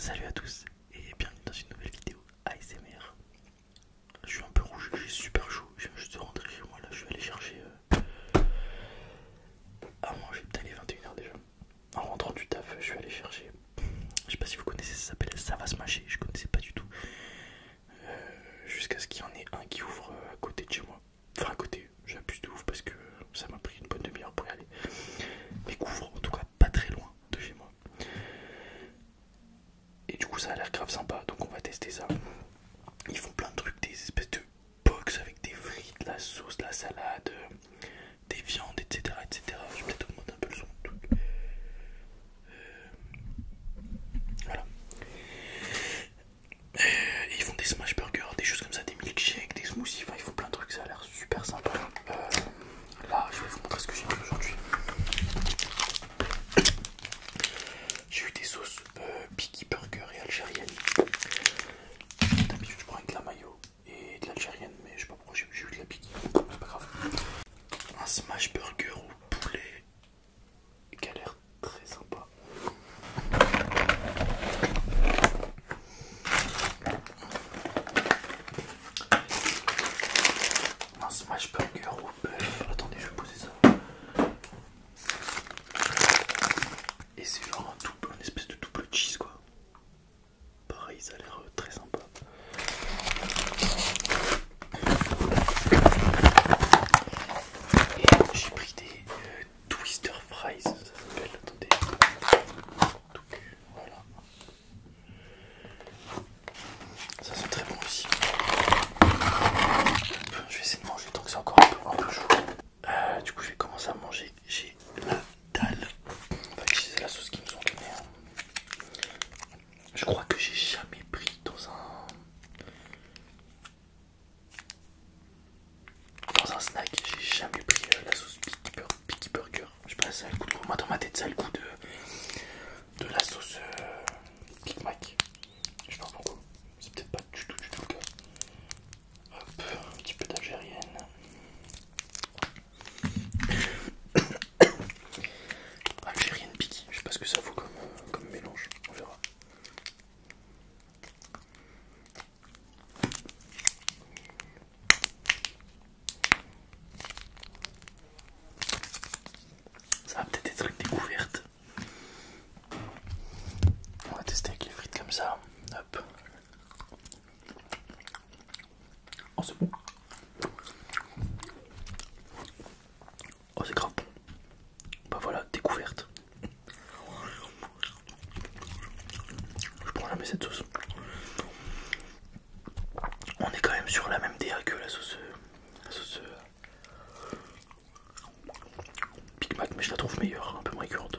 Salut à tous et bienvenue dans une nouvelle vidéo ASMR. Je suis un peu rouge, j'ai super chaud, je viens juste de rentrer chez moi là, je vais aller chercher à manger, peut-être les 21h déjà. En rentrant du taf, je vais aller chercher, je sais pas si vous connaissez, ça s'appelle Ça va se mâcher, je connaissais pas du tout. Jusqu'à ce qu'il y en ait un qui ouvre à côté de chez moi. Enfin à côté, j'abuse de ouf parce que ça m'a pris une bonne demi-heure pour y aller. Mais qu'ouvre en tout cas pas très loin de chez moi. Et du coup ça a l'air grave sympa, donc on va tester ça. Ils font plein de trucs, des espèces de box avec des frites, la sauce, la salade, des viandes, etc. etc. Je vais peut-être augmenter un peu le son. Voilà. Et ils font des smash burgers, des choses comme ça, des milkshakes, des smoothies, enfin ils font plein de trucs, ça a l'air super sympa. Là je vais vous montrer ce que j'ai pris aujourd'hui. J'ai eu des sauces Biggie Burger et algérienne. D'habitude je prends avec de la mayo et de l'algérienne, mais je sais pas pourquoi j'ai eu de la Biggie, c'est pas grave. Un smash burger au poulet qui a l'air très sympa. Un smash burger au bœuf. Attendez, je vais poser ça. Et c'est genre un espèce de double cheese quoi. Pareil, ça a l'air très sympa. Et j'ai pris des Twister Fries, ça s'appelle. Attendez. Donc voilà. Ça sent très bon aussi. Je vais essayer de manger tant que c'est encore un peu chaud. Du coup je vais commencer à manger. J'ai la dalle. On va utiliser la sauce qu'ils nous ont donnée. Je crois que j'ai jamais pris dans un snack, j'ai jamais pris la sauce Biggie Burger. Je sais pas, ça a le goût de... Moi dans ma tête ça a le goût de la sauce Big Mac. Je sais pas pourquoi. C'est peut-être pas du tout le cas. Hop, un petit peu d'algérienne. Algérienne Biggie, je sais pas ce que ça vaut comme mélange, on verra. Ça va peut-être être une découverte. On va tester avec les frites comme ça. Hop. Oh c'est bon. Oh c'est grave bon. Bah voilà, découverte. Je prends jamais cette sauce. On est quand même sur la même DA que la sauce Big Mac, mais je la trouve meilleure, un peu moins écœurante.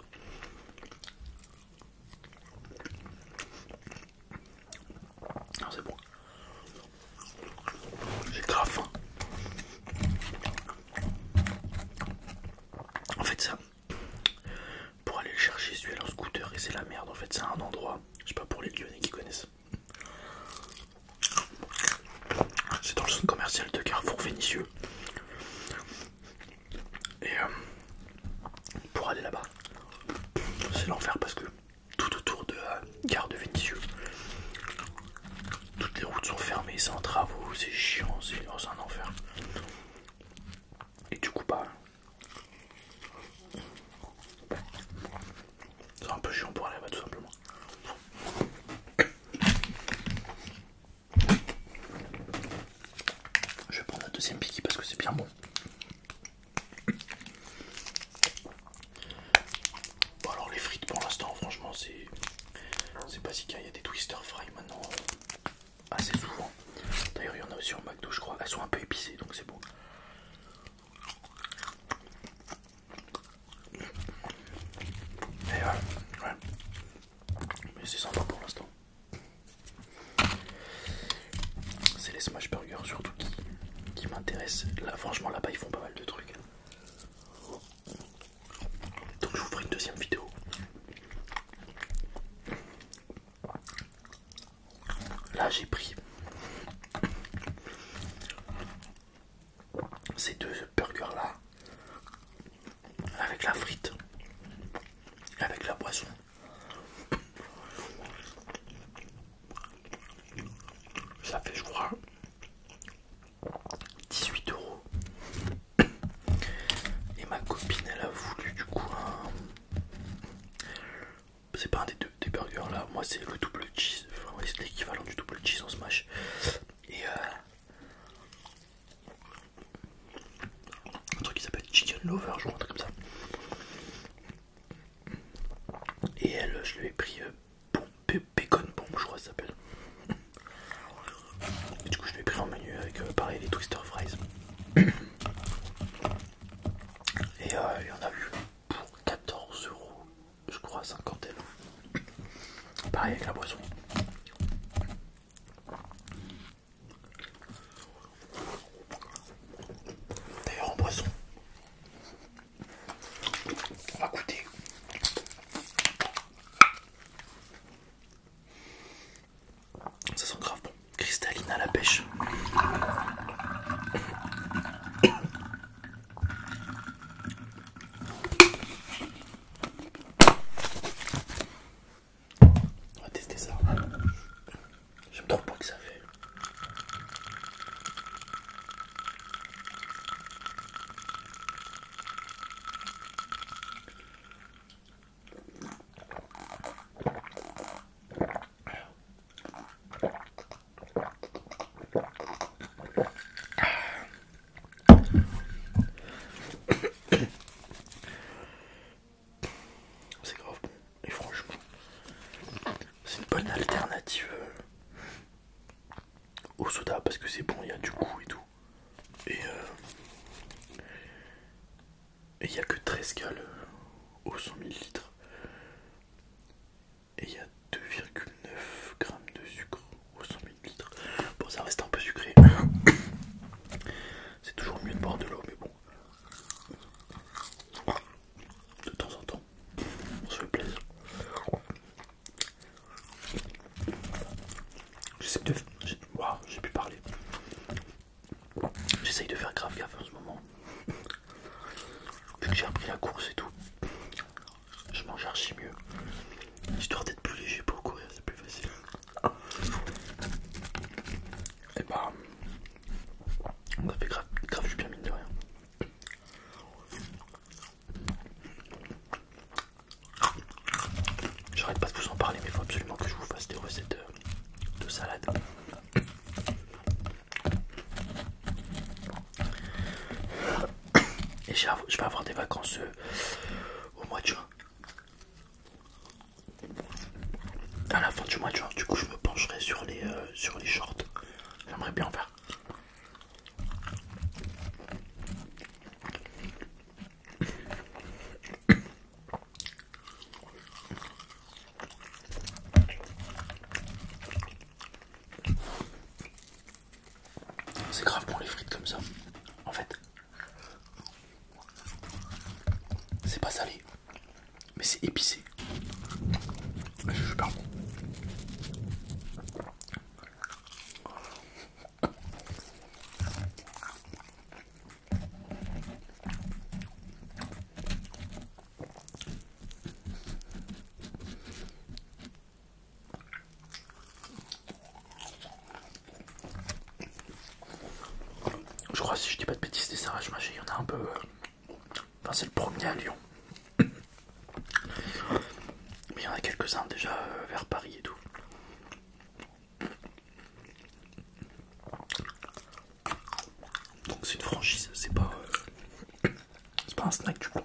Non, c'est bon. J'ai grave faim. En fait, ça, pour aller le chercher, je suis allé en scooter et c'est la merde. En fait, c'est un endroit, je sais pas pour les Lyonnais qui connaissent. C'est dans le centre commercial de Carrefour Vénissieux. Et pour aller là-bas, c'est l'enfer parce que tout autour de la gare de Vénissieux, toutes les routes sont fermées, c'est en travaux, c'est chiant, c'est un enfer. Et du coup, bah, c'est un peu chiant pour aller là-bas tout simplement. Je vais prendre la deuxième Biggie parce que c'est bien bon. Bon alors les frites pour l'instant franchement c'est pas si qu'il y a des Twister Fry maintenant assez souvent. D'ailleurs il y en a aussi au McDo je crois. Elles sont un peu épicées donc c'est bon. Et ouais. Mais c'est sympa pour l'instant. C'est les smash burgers surtout qui m'intéressent. Là franchement là-bas ils font pas mal de trucs. Donc je vous ferai une deuxième vidéo. Là j'ai pris ces deux burgers là avec la frite, avec la boisson. Lover, je crois, un truc comme ça. Et elle, je lui ai pris Bacon Bomb, je crois que ça s'appelle. Et du coup, je lui ai pris en menu avec pareil les Twister Fries. Et il y en a eu pour 14 euros, je crois, cinquantaine. Pareil avec la boisson. D'ailleurs, en boisson, on va goûter. Ça sent grave bon. Cristalline à la pêche. On va tester ça. J'aime trop pas que ça fait. C'est grave bon. Et franchement, c'est une bonne alternative au soda parce que c'est bon, il y a du goût et tout. Et il n'y a que 13 cales au 100 millilitres. Et il y a 2,9 grammes de sucre au 100 millilitres. Bon, ça reste un peu sucré. C'est toujours mieux de boire de l'eau, mais bon. De temps en temps, on se fait plaisir. J'essaie de... Waouh, j'ai pu parler. J'essaye de faire grave gaffe en ce moment. Vu que j'ai repris la course et tout, je mange archi mieux. Histoire d'être plus léger pour courir, c'est plus facile. Et bah, ça fait grave du bien, mine de rien. J'arrête pas de vous en parler, mais il faut absolument que je vous fasse des recettes de salade. Et je vais avoir des vacances au mois de juin. À la fin du mois de juin, du coup je me pencherai sur les shorts. J'aimerais bien en faire. C'est grave bon les frites comme ça. En fait, c'est pas salé, mais c'est épicé. C'est super bon. Je crois, si je dis pas de bêtises, des Sarrages Mâchés, il y en a un peu. Enfin, c'est le premier à Lyon. Mais il y en a quelques-uns déjà vers Paris et tout. Donc c'est une franchise, c'est pas un snack du coup.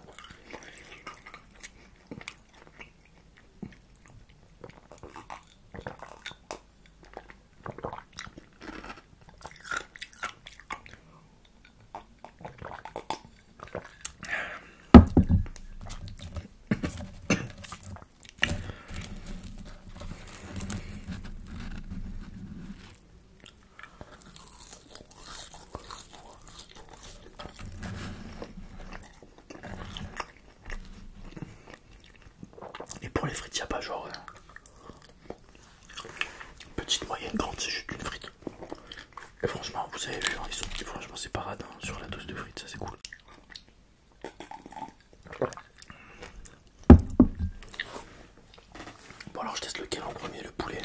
Et pour les frites, y a pas genre petite, moyenne, grande, c'est juste une frite. Et franchement, vous avez vu, hein, franchement c'est pas radin sur la dose de frites, ça c'est cool. Bon alors je teste lequel en premier, le poulet.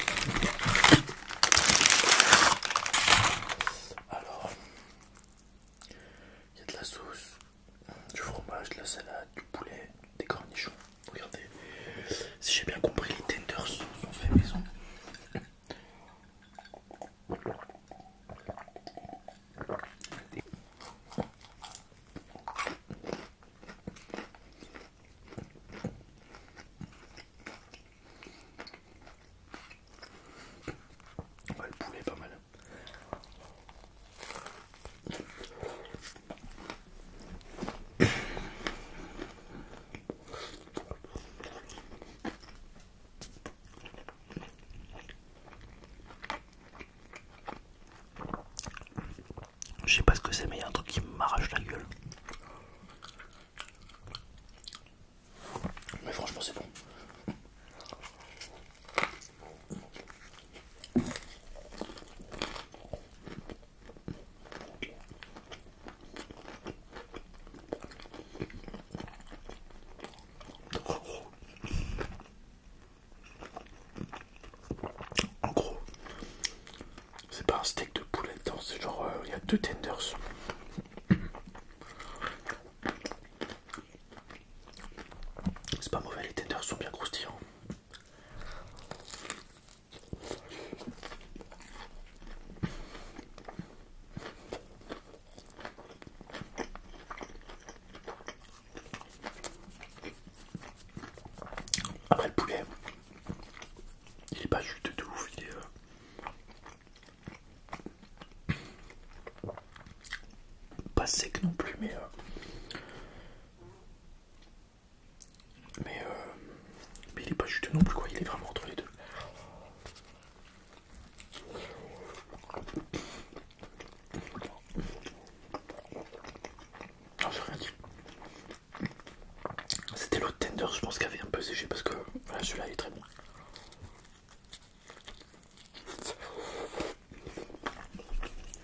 Alors, il y a de la sauce, du fromage, de la salade, du poulet, des cornichons. Regardez, si j'ai bien compris, les tenders sont faits maison. C'est pas mauvais, les tenders sont bien croustillants. Après le poulet, il est pas juteux de ouf, il est pas sec non plus, mais il est pas juteux non plus quoi, il est vraiment entre les deux. Non, j'ai rien dit. C'était l'autre tender, je pense, qui avait un peu séché parce que voilà, celui-là il est très bon.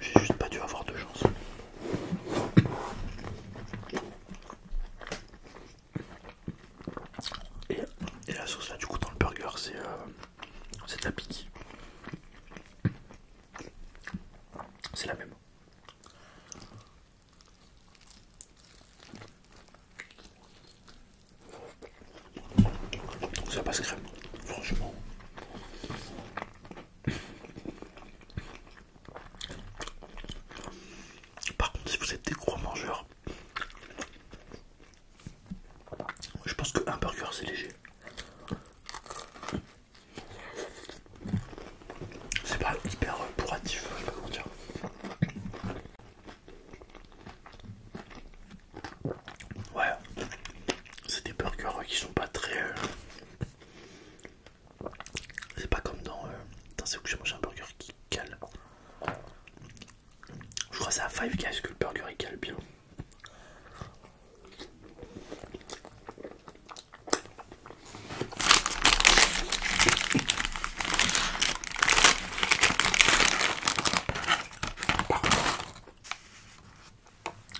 J'ai juste pas dû avoir de chance. Et la sauce là du coup dans le burger c'est de la piquille. C'est la même. Donc ça passe crème, franchement. Par contre si vous êtes des gros mangeurs, je pense qu'un burger c'est léger. C'est pas hyper bourratif, je sais pas comment dire. Ouais, c'est des burgers qui sont pas très... C'est pas comme dans... c'est où que j'ai mangé un burger qui cale. Je crois que c'est à Five Guys que le burger il cale bien.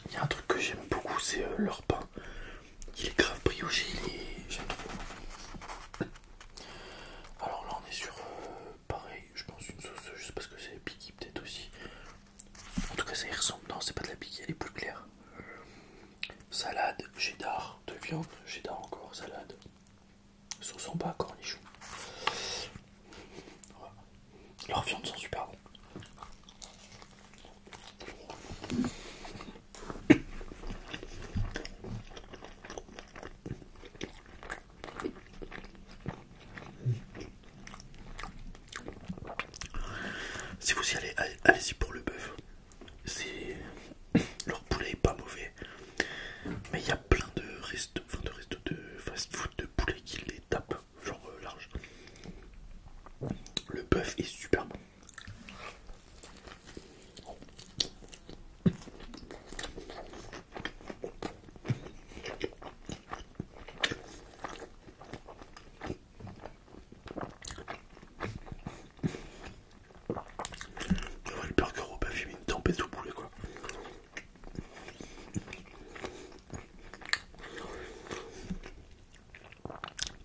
Il y a un truc que j'aime beaucoup, c'est leur pain. Il est grave brioché, j'aime trop. Alors là on est sur pareil, je pense une sauce, je sais pas ce que c'est, piquille peut-être aussi. En tout cas ça y ressemble, non c'est pas de la piquille, elle est plus claire. Salade, cheddar, de viande, cheddar encore, salade. Sauce en bas, cornichon. Voilà. Leurs viandes sont super bonnes. Si vous y allez, allez-y pour le bœuf. C'est... Leur poulet est pas mauvais. Mais il y a plein de restos, de fast-food de poulet qui les tapent, genre large. Le bœuf est super bon. Ouais, le burger au bœuf, il met une tempête au poulet quoi.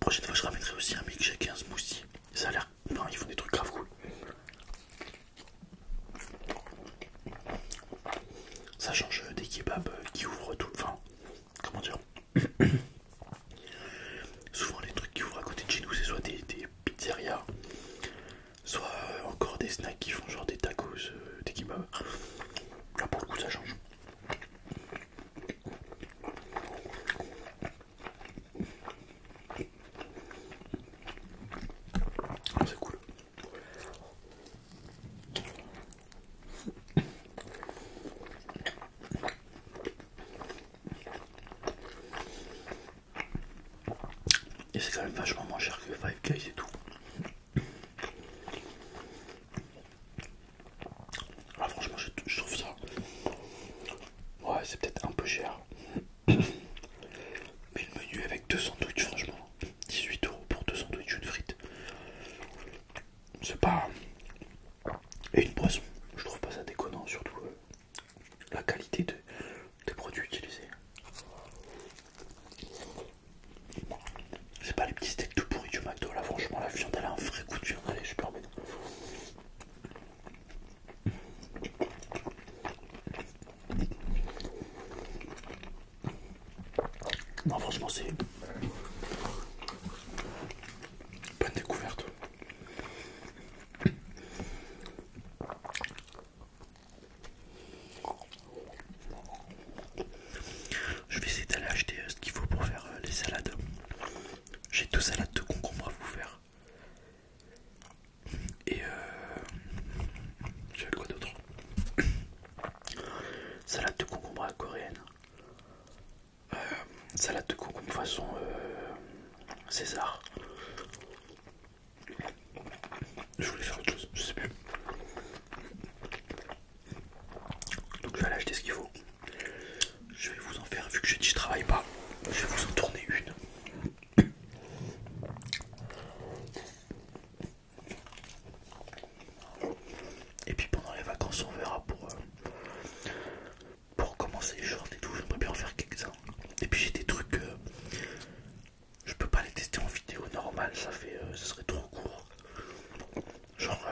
Prochaine fois je ramènerai aussi un milkshake et un smoothie. Ça a l'air... Non, ils font des trucs grave cool. Ça change des kebabs qui ouvrent tout... Enfin, comment dire. Souvent les trucs qui ouvrent à côté de chez nous c'est soit des pizzerias, soit encore des snacks qui font genre des tacos, des kebabs. Là pour le coup ça change. C'est cool. Et c'est quand même vachement moins cher que Five Guys et tout. Ah, franchement, je trouve ça. Ouais, c'est peut-être un peu cher. Mais le menu avec 2 sandwichs, franchement, 18 € pour 2 sandwichs, une frite. C'est pas. Et une boisson. Je trouve pas ça déconnant, surtout la qualité des produits utilisés. C'est pas les petits steaks tout pourris du McDo là, franchement, la viande elle a un vrai goût de viande, elle est super bonne. Non, franchement, c'est de salade de concombre à vous faire. Et j'avais quoi d'autre? Salade de concombre à la coréenne. Salade de concombre façon César. Je voulais faire autre chose, je sais plus. Donc je vais aller acheter ce qu'il faut. Je vais vous en faire, vu que je travaille pas, je vais vous en tourner une. Et puis pendant les vacances on verra pour commencer les shorts et tout, j'aimerais bien en faire quelques-uns. Et puis j'ai des trucs, je peux pas les tester en vidéo normale, ça serait trop court. Genre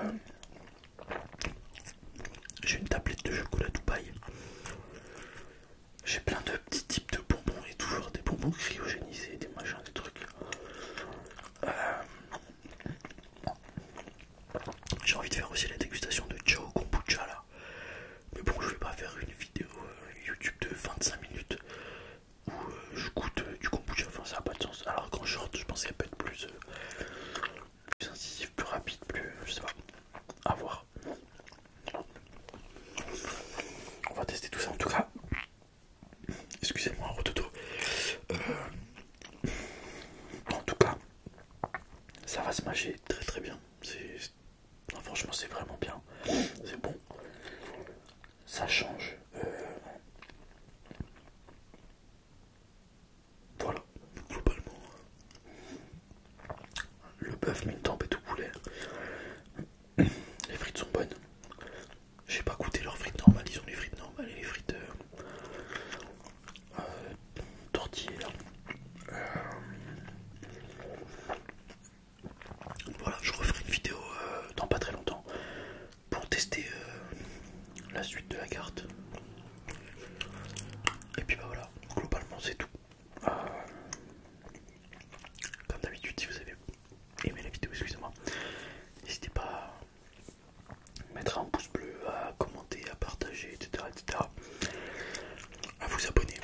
j'ai une tablette de chocolat Dubaï. J'ai plein de petits types de bonbons et toujours des bonbons cryogénisés, des machins, des trucs. J'ai envie de faire aussi la dégustation de Chao Kombucha là. Mais bon, je vais pas faire une vidéo YouTube de 25 minutes où je goûte du kombucha, enfin ça n'a pas de sens. Alors qu'en short, je pense qu'elle peut être plus incisif, plus rapide, plus... je sais pas. À voir. On va tester tout ça en tout cas. Excusez-moi, Rototo. En tout cas, ça va se mâcher très très bien. Non, franchement, c'est vraiment bien. C'est bon. Ça change. Voilà, globalement. Le bœuf met une tempête au poulet. Les frites sont bonnes. J'ai pas goûté leurs frites normales. Ils ont les frites normales et les frites tortillées là. Voilà, je referai une vidéo dans pas très longtemps pour tester la suite de la carte. Et puis bah voilà, globalement c'est tout. Comme d'habitude, si vous avez aimé la vidéo, excusez-moi, n'hésitez pas à mettre un pouce bleu, à commenter, à partager, etc., etc. À vous abonner.